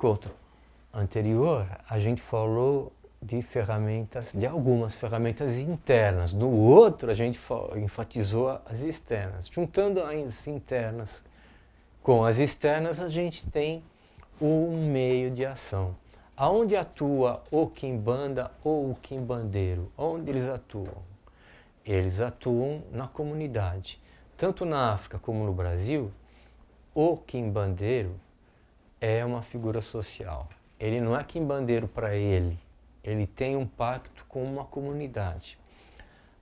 encontro anterior, a gente falou de algumas ferramentas internas. No outro, a gente enfatizou as externas. Juntando as internas com as externas, a gente tem um meio de ação. Aonde atua o quimbanda ou o quimbandeiro? Onde eles atuam? Eles atuam na comunidade. Tanto na África como no Brasil, o quimbandeiro é uma figura social. Ele não é quimbandeiro para ele, ele tem um pacto com uma comunidade.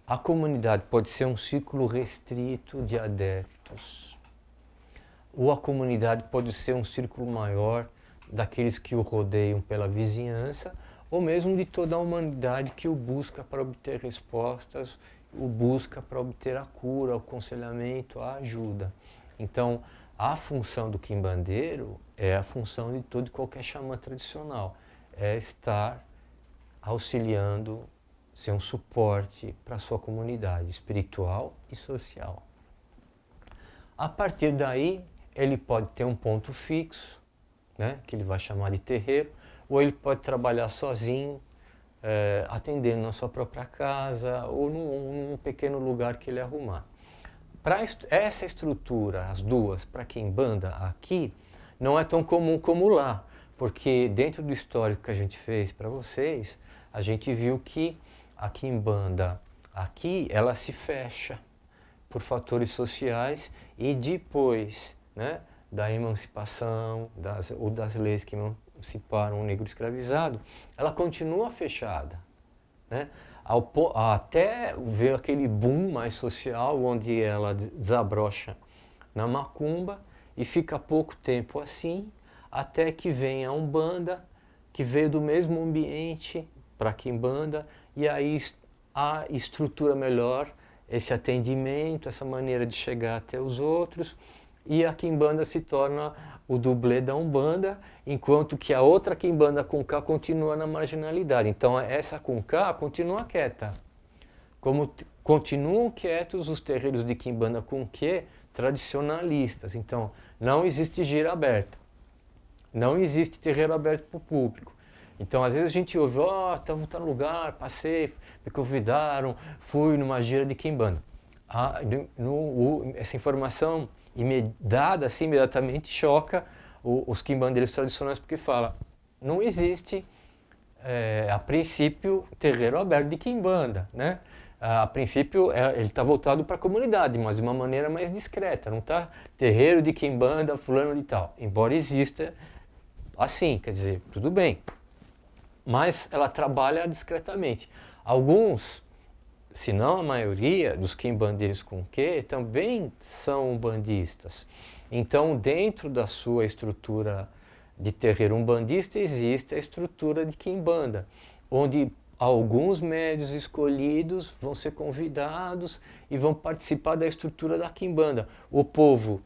A comunidade pode ser um círculo restrito de adeptos, ou a comunidade pode ser um círculo maior daqueles que o rodeiam pela vizinhança, ou mesmo de toda a humanidade que o busca para obter respostas, o busca para obter a cura, o aconselhamento, a ajuda. Então, a função do quimbandeiro é a função de todo e qualquer xamã tradicional, é estar auxiliando, ser um suporte para a sua comunidade espiritual e social. A partir daí, ele pode ter um ponto fixo, né, que ele vai chamar de terreiro, ou ele pode trabalhar sozinho, atendendo na sua própria casa ou num pequeno lugar que ele arrumar. Para essa estrutura, as duas, para quimbanda aqui, não é tão comum como lá, porque dentro do histórico que a gente fez para vocês, a gente viu que a quimbanda aqui, ela se fecha por fatores sociais e depois, né, da emancipação ou das leis que emanciparam o negro escravizado, ela continua fechada, né? Até ver aquele boom mais social, onde ela desabrocha na macumba e fica pouco tempo assim, até que vem a Umbanda, que veio do mesmo ambiente para a quimbanda, e aí a estrutura melhor, esse atendimento, essa maneira de chegar até os outros, e a quimbanda se torna o dublê da Umbanda, enquanto que a outra quimbanda com K continua na marginalidade. Então essa com K continua quieta. Como continuam quietos os terreiros de quimbanda com Q tradicionalistas. Então não existe gira aberta. Não existe terreiro aberto para o público. Então às vezes a gente ouve, estava no lugar, passei, me convidaram, fui numa gira de quimbanda. Essa informação dada assim, imediatamente choca os quimbandeiros tradicionais, porque fala, não existe, a princípio, terreiro aberto de quimbanda, né? A princípio, ele está voltado para a comunidade, mas de uma maneira mais discreta, não está terreiro de quimbanda, fulano de tal. Embora exista assim, quer dizer, tudo bem, mas ela trabalha discretamente. Alguns, se não a maioria, dos quimbandeiros com Q também são umbandistas. Então, dentro da sua estrutura de terreiro umbandista, existe a estrutura de quimbanda, onde alguns médios escolhidos vão ser convidados e vão participar da estrutura da quimbanda. O povo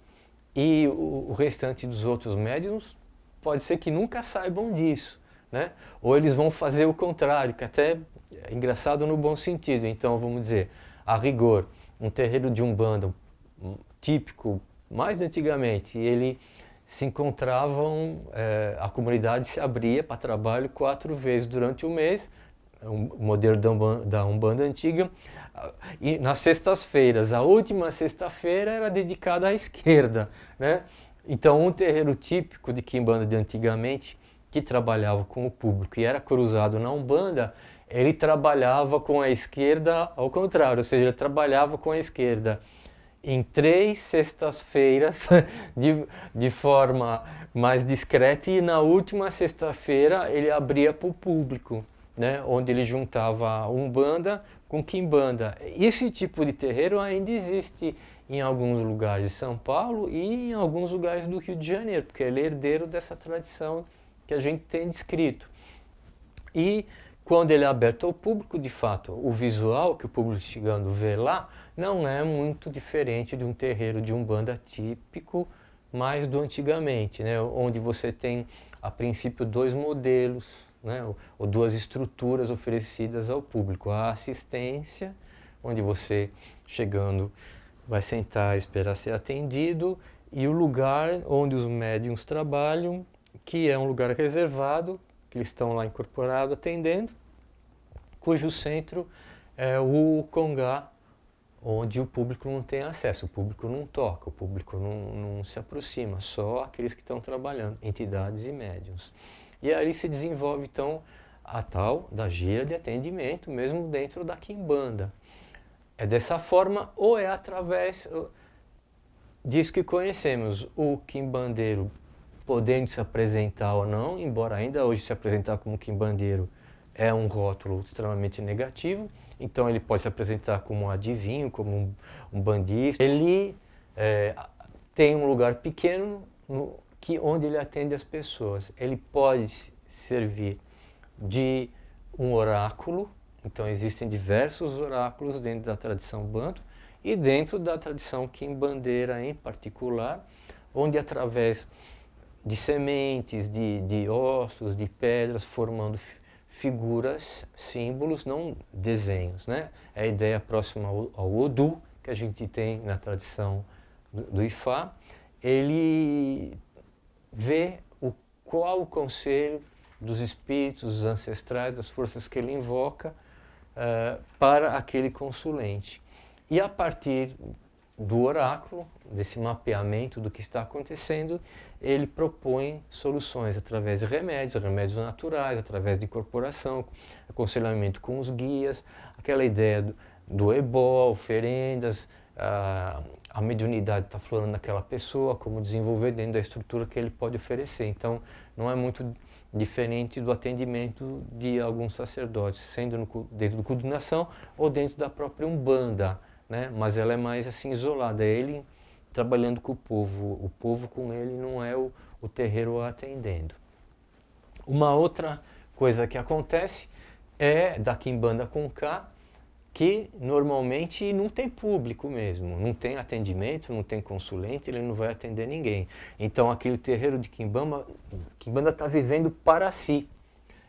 e o restante dos outros médiums pode ser que nunca saibam disso, né? Ou eles vão fazer o contrário, que até é engraçado no bom sentido. Então, vamos dizer, a rigor, um terreiro de Umbanda típico, mais de antigamente, ele se encontravam, a comunidade se abria para trabalho 4 vezes durante o mês, o modelo da Umbanda antiga, e nas sextas-feiras, a última sexta-feira era dedicada à esquerda, né? Então, um terreiro típico de quimbanda de antigamente, que trabalhava com o público e era cruzado na Umbanda, ele trabalhava com a esquerda ao contrário, ou seja, ele trabalhava com a esquerda em 3 sextas-feiras de forma mais discreta, e na última sexta-feira ele abria para o público, né, onde ele juntava Umbanda com Quimbanda. Esse tipo de terreiro ainda existe em alguns lugares de São Paulo e em alguns lugares do Rio de Janeiro, porque ele é herdeiro dessa tradição que a gente tem descrito. E quando ele é aberto ao público, de fato, o visual que o público chegando vê lá não é muito diferente de um terreiro de Umbanda típico, mas do antigamente, né? Onde você tem, a princípio, 2 modelos, né? Ou 2 estruturas oferecidas ao público. A assistência, onde você, chegando, vai sentar e esperar ser atendido, e o lugar onde os médiuns trabalham, que é um lugar reservado, que eles estão lá incorporados atendendo, cujo centro é o Congá, onde o público não tem acesso, o público não toca, o público não se aproxima, só aqueles que estão trabalhando, entidades e médiuns. E aí se desenvolve então a tal da gira de atendimento, mesmo dentro da quimbanda. É dessa forma ou é através disso que conhecemos, o quimbandeiro podendo se apresentar ou não, embora ainda hoje se apresentar como quimbandeiro é um rótulo extremamente negativo, então ele pode se apresentar como um adivinho, como um bandista. Ele tem um lugar pequeno onde ele atende as pessoas. Ele pode servir de um oráculo, então existem diversos oráculos dentro da tradição banto e dentro da tradição quimbandeira em particular, onde através de sementes, de ossos, de pedras, formando figuras, símbolos, não desenhos, né? É a ideia próxima ao Odu, que a gente tem na tradição do Ifá. Ele vê qual o conselho dos espíritos, dos ancestrais, das forças que ele invoca para aquele consulente. E a partir do oráculo, desse mapeamento do que está acontecendo, ele propõe soluções através de remédios naturais, através de incorporação, aconselhamento com os guias, aquela ideia do ebó, oferendas, a mediunidade está florando naquela pessoa, como desenvolver dentro da estrutura que ele pode oferecer. Então, não é muito diferente do atendimento de alguns sacerdotes, sendo dentro do culto de nação ou dentro da própria Umbanda, né? Mas ela é mais assim isolada, é ele trabalhando com o povo com ele, não é o terreiro atendendo. Uma outra coisa que acontece é da quimbanda com K, que normalmente não tem público mesmo, não tem atendimento, não tem consulente, ele não vai atender ninguém. Então aquele terreiro de quimbanda está vivendo para si.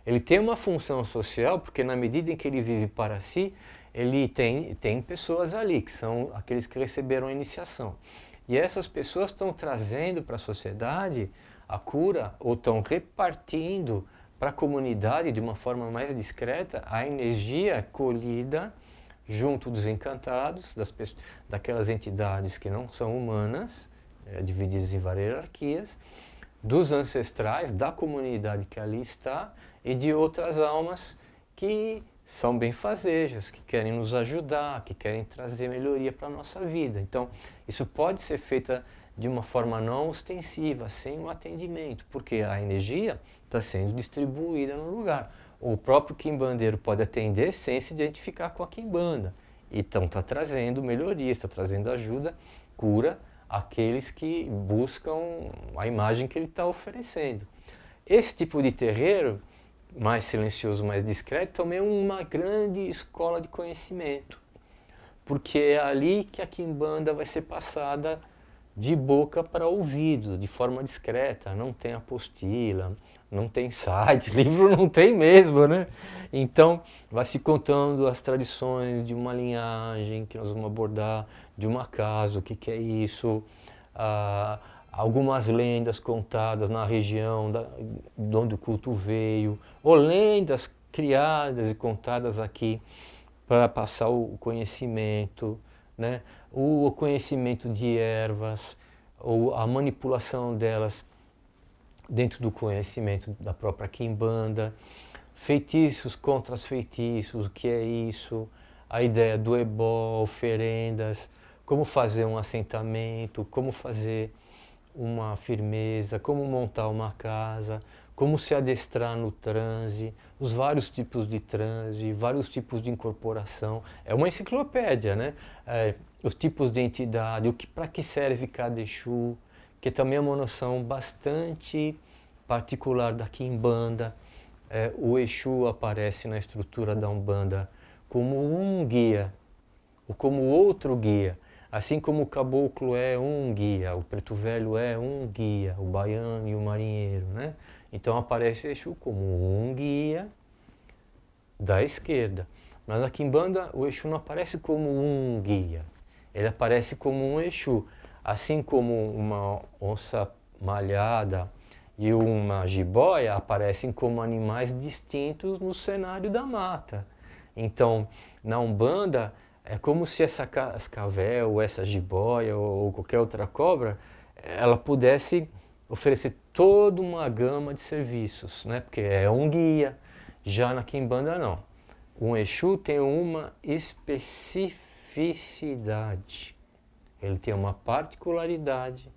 Ele tem uma função social, porque na medida em que ele vive para si, ele tem pessoas ali, que são aqueles que receberam a iniciação. E essas pessoas estão trazendo para a sociedade a cura, ou estão repartindo para a comunidade de uma forma mais discreta a energia colhida junto dos encantados, daquelas entidades que não são humanas, divididas em várias hierarquias, dos ancestrais, da comunidade que ali está e de outras almas que são benfazejas, que querem nos ajudar, que querem trazer melhoria para a nossa vida. Então, isso pode ser feito de uma forma não ostensiva, sem o atendimento, porque a energia está sendo distribuída no lugar. O próprio quimbandeiro pode atender sem se identificar com a quimbanda. Então está trazendo melhoria, está trazendo ajuda, cura àqueles que buscam a imagem que ele está oferecendo. Esse tipo de terreiro, mais silencioso, mais discreto, também é uma grande escola de conhecimento. Porque é ali que a quimbanda vai ser passada de boca para ouvido, de forma discreta, não tem apostila, não tem site, livro não tem mesmo, né? Então, vai se contando as tradições de uma linhagem que nós vamos abordar, de uma casa, o que é isso, algumas lendas contadas na região de onde o culto veio, ou lendas criadas e contadas aqui para passar o conhecimento, né? O conhecimento de ervas, ou a manipulação delas dentro do conhecimento da própria quimbanda, feitiços contra os feitiços, o que é isso, a ideia do ebó, oferendas, como fazer um assentamento, como fazer uma firmeza, como montar uma casa, como se adestrar no transe, os vários tipos de transe, vários tipos de incorporação. É uma enciclopédia, né? Os tipos de entidade, para que serve cada Exu, que também é uma noção bastante particular da quimbanda. O Exu aparece na estrutura da Umbanda como um guia, ou como outro guia. Assim como o caboclo é um guia, o preto velho é um guia, o baiano e o marinheiro, né? Então aparece Exu como um guia da esquerda. Mas na quimbanda o Exu não aparece como um guia, ele aparece como um Exu. Assim como uma onça malhada e uma jiboia aparecem como animais distintos no cenário da mata. Então, na Umbanda, é como se essa cascavel, ou essa jiboia, ou qualquer outra cobra, ela pudesse oferecer toda uma gama de serviços, né? Porque é um guia. Já na Quimbanda, não. Um Exu tem uma especificidade. Ele tem uma particularidade,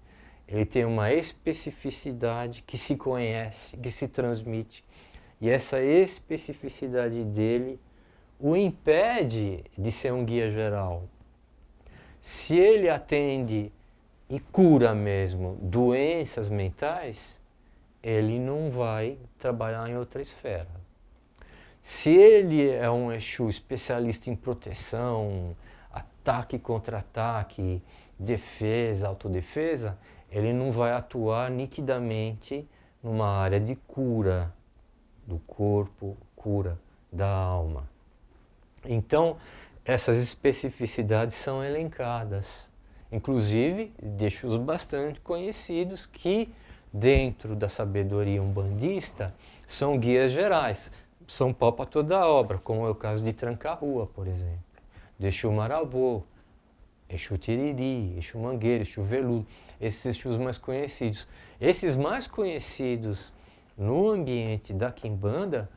ele tem uma especificidade que se conhece, que se transmite. E essa especificidade dele o impede de ser um guia geral. Se ele atende e cura mesmo doenças mentais, ele não vai trabalhar em outra esfera. Se ele é um Exu especialista em proteção, ataque, contra-ataque, defesa, autodefesa, ele não vai atuar nitidamente numa área de cura do corpo, cura da alma. Então, essas especificidades são elencadas, inclusive de Exus bastante conhecidos que, dentro da sabedoria umbandista, são guias gerais, são pau para toda a obra, como é o caso de Tranca-Rua, por exemplo, de Exu Marabô, Exu Tiriri, Exu Mangueira, Exu Veludo, esses Exus mais conhecidos. Esses mais conhecidos no ambiente da Quimbanda,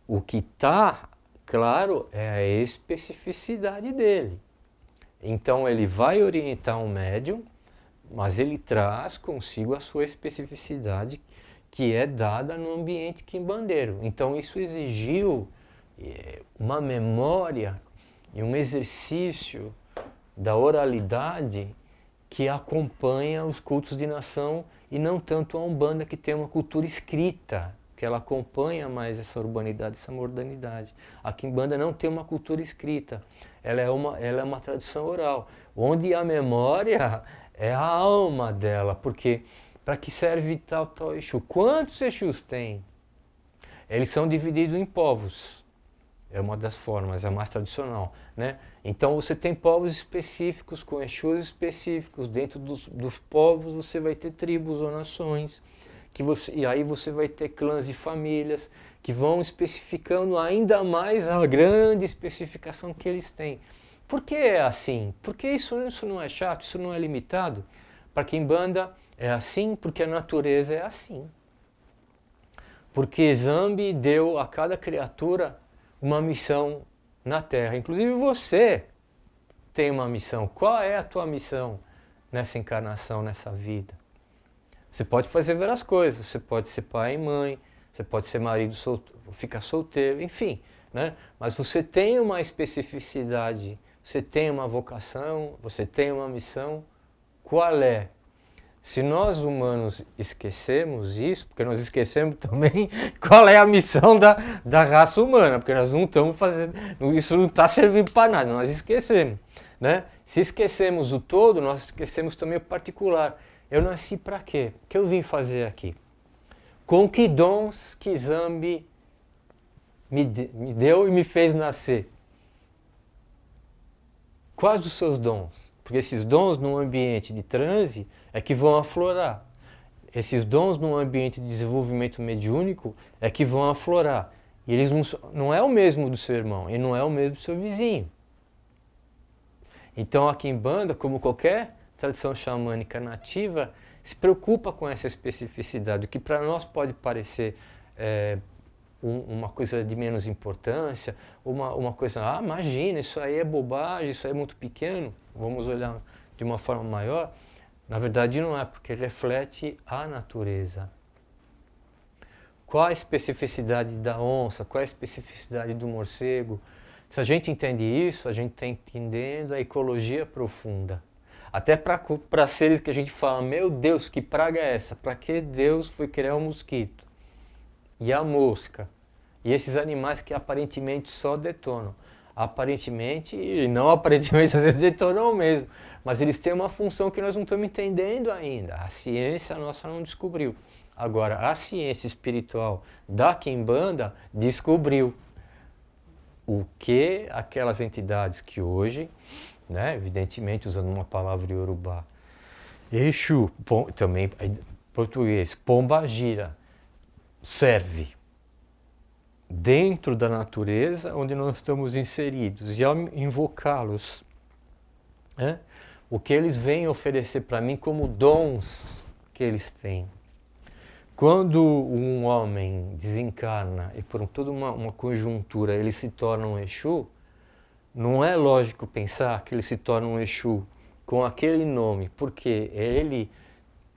o que está claro é a especificidade dele. Então ele vai orientar um médium, mas ele traz consigo a sua especificidade que é dada no ambiente quimbandeiro. Então isso exigiu uma memória e um exercício da oralidade que acompanha os cultos de nação e não tanto a Umbanda, que tem uma cultura escrita, que ela acompanha mais essa urbanidade, essa modernidade. A Quimbanda não tem uma cultura escrita, ela é uma tradição oral, onde a memória é a alma dela, porque para que serve tal Exu? Quantos Exus tem? Eles são divididos em povos, é uma das formas, é a mais tradicional, né? Então você tem povos específicos, com Exus específicos, dentro dos povos você vai ter tribos ou nações, e aí você vai ter clãs e famílias que vão especificando ainda mais a grande especificação que eles têm. Por que é assim? Porque isso não é chato, isso não é limitado? Para Quimbanda é assim porque a natureza é assim. Porque Zambi deu a cada criatura uma missão na Terra. Inclusive você tem uma missão. Qual é a tua missão nessa encarnação, nessa vida? Você pode fazer várias coisas, você pode ser pai e mãe, você pode ser marido, ficar solteiro, enfim, né? Mas você tem uma especificidade, você tem uma vocação, você tem uma missão. Qual é? Se nós humanos esquecemos isso, porque nós esquecemos também qual é a missão da raça humana, porque nós não estamos fazendo, isso não está servindo para nada, nós esquecemos, né? Se esquecemos o todo, nós esquecemos também o particular. Eu nasci para quê? O que eu vim fazer aqui? Com que dons que Zambi me deu e me fez nascer? Quais os seus dons? Porque esses dons num ambiente de transe é que vão aflorar. Esses dons num ambiente de desenvolvimento mediúnico é que vão aflorar. E eles não é o mesmo do seu irmão, e não é o mesmo do seu vizinho. Então a Quimbanda, como qualquer tradição xamânica nativa, se preocupa com essa especificidade, o que para nós pode parecer uma coisa de menos importância, uma coisa, imagina, isso aí é bobagem, isso aí é muito pequeno, vamos olhar de uma forma maior. Na verdade não é, porque reflete a natureza. Qual a especificidade da onça, qual a especificidade do morcego? Se a gente entende isso, a gente está entendendo a ecologia profunda. Até para seres que a gente fala, meu Deus, que praga é essa? Para que Deus foi criar um mosquito? E a mosca? E esses animais que aparentemente só detonam. Aparentemente, e não aparentemente, às vezes detonam mesmo. Mas eles têm uma função que nós não estamos entendendo ainda. A ciência nossa não descobriu. Agora, a ciência espiritual da Quimbanda descobriu o que aquelas entidades que hoje, né, evidentemente usando uma palavra iorubá, Exu, também português, pomba gira, serve dentro da natureza onde nós estamos inseridos. E ao invocá-los, né, o que eles vêm oferecer para mim como dons que eles têm. Quando um homem desencarna e por toda uma conjuntura ele se torna um Exu, não é lógico pensar que ele se torna um Exu com aquele nome, porque ele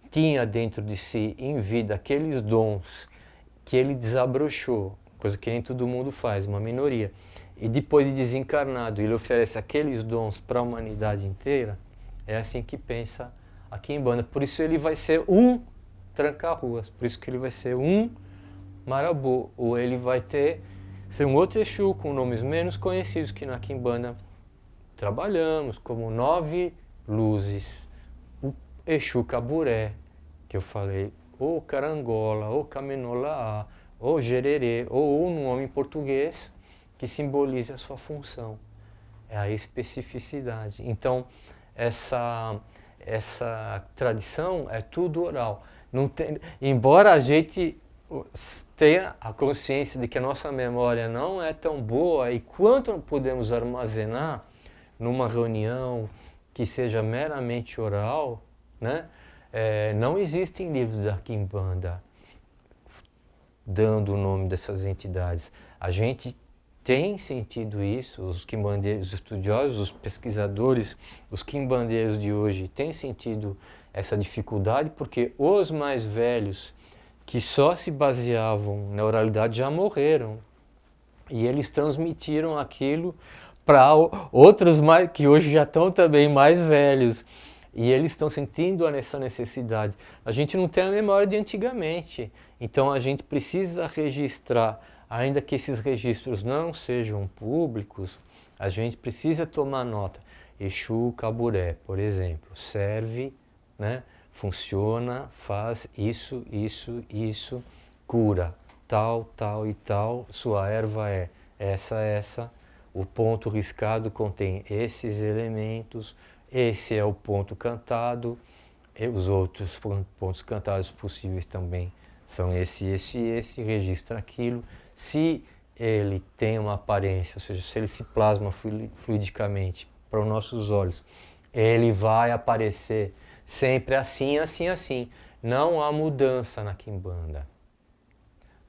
tinha dentro de si, em vida, aqueles dons que ele desabrochou, coisa que nem todo mundo faz, uma minoria. E depois de desencarnado, ele oferece aqueles dons para a humanidade inteira. É assim que pensa a Quimbanda. Por isso ele vai ser um tranca-ruas, por isso que ele vai ser um marabô, ou ele vai ser um outro Exu com nomes menos conhecidos que na Quimbanda trabalhamos, como 9 luzes, o Exu Caburé, que eu falei, ou Carangola, ou Caminolaá, ou Jererê, ou um nome em português que simbolize a sua função. É a especificidade. Então, essa tradição é tudo oral. Não tem, embora a gente tenha a consciência de que a nossa memória não é tão boa, e quanto podemos armazenar numa reunião que seja meramente oral, né? Não existem livros da Quimbanda dando o nome dessas entidades. A gente tem sentido isso, os quimbandeiros, os estudiosos, os pesquisadores, os quimbandeiros de hoje têm sentido essa dificuldade, porque os mais velhos, que só se baseavam na oralidade, já morreram. E eles transmitiram aquilo para outros que hoje já estão também mais velhos. E eles estão sentindo essa necessidade. A gente não tem a memória de antigamente. Então a gente precisa registrar, ainda que esses registros não sejam públicos, a gente precisa tomar nota. Exu Caburé, por exemplo, serve, né? Funciona, faz isso, isso, isso, cura, tal, tal e tal, sua erva é essa, o ponto riscado contém esses elementos, esse é o ponto cantado, e os outros pontos cantados possíveis também são esse, registra aquilo. Se ele tem uma aparência, ou seja, se ele se plasma fluidicamente para os nossos olhos, ele vai aparecer sempre assim, assim, assim. Não há mudança na Quimbanda.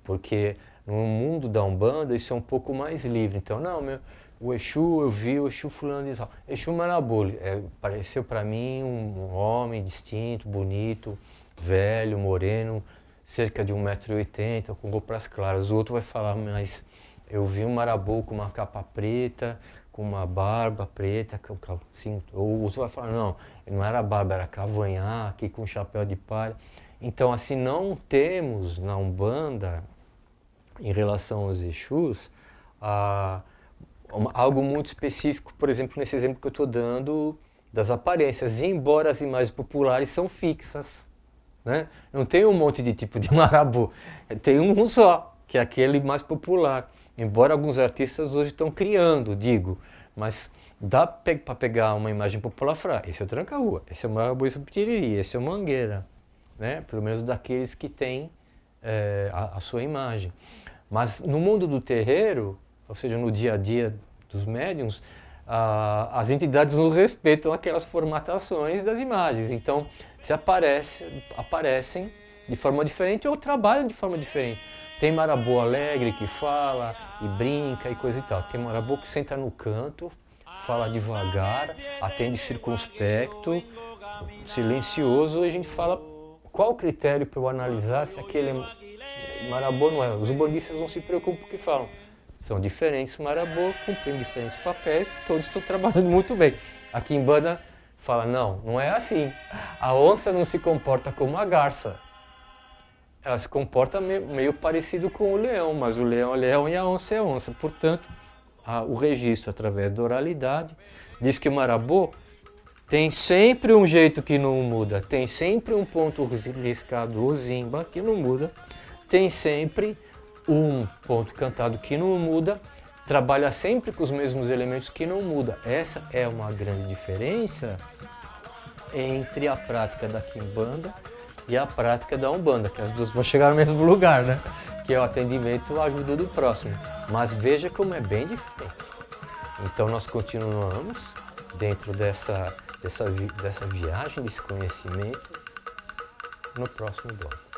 Porque no mundo da Umbanda isso é um pouco mais livre. Então, não, o Exu, eu vi o Exu fulano e tal. Exu Marabô, pareceu para mim um homem distinto, bonito, velho, moreno, cerca de 1,80 m, com roupas claras. O outro vai falar, mas eu vi um Marabô com uma capa preta, com uma barba preta, assim, ou o outro vai falar, não era barba, era cavanhaque, com chapéu de palha. Então, assim, não temos na Umbanda, em relação aos Exus, algo muito específico, por exemplo, nesse exemplo que eu estou dando das aparências, e embora as imagens populares são fixas, né? Não tem um monte de tipo de marabô, tem um só, que é aquele mais popular. Embora alguns artistas hoje estão criando, mas dá para pegar uma imagem popular e falar, esse é o Tranca-Rua, esse é o Marabô, esse é o Pitiriri, esse é o Mangueira, né? Pelo menos daqueles que têm a sua imagem. Mas no mundo do terreiro, ou seja, no dia a dia dos médiuns, as entidades não respeitam aquelas formatações das imagens. Então, se aparecem de forma diferente ou trabalham de forma diferente. Tem marabô alegre que fala e brinca e coisa e tal. Tem marabô que senta no canto, fala devagar, atende circunspecto, silencioso, e a gente fala qual o critério para eu analisar se aquele marabô não é. Os umbandistas não se preocupam com o que falam. São diferentes marabô, cumprindo diferentes papéis, todos estão trabalhando muito bem. A Quimbanda fala, não é assim. A onça não se comporta como a garça. Ela se comporta meio parecido com o leão, mas o leão é leão e a onça é onça. Portanto, o registro através da oralidade diz que o marabô tem sempre um jeito que não muda, tem sempre um ponto riscado, o zimba, que não muda, tem sempre um ponto cantado que não muda, trabalha sempre com os mesmos elementos que não muda. Essa é uma grande diferença entre a prática da Quimbanda e a prática da Umbanda, que as duas vão chegar no mesmo lugar, né? Que é o atendimento à ajuda do próximo. Mas veja como é bem diferente. Então nós continuamos dentro dessa viagem, desse conhecimento, no próximo bloco.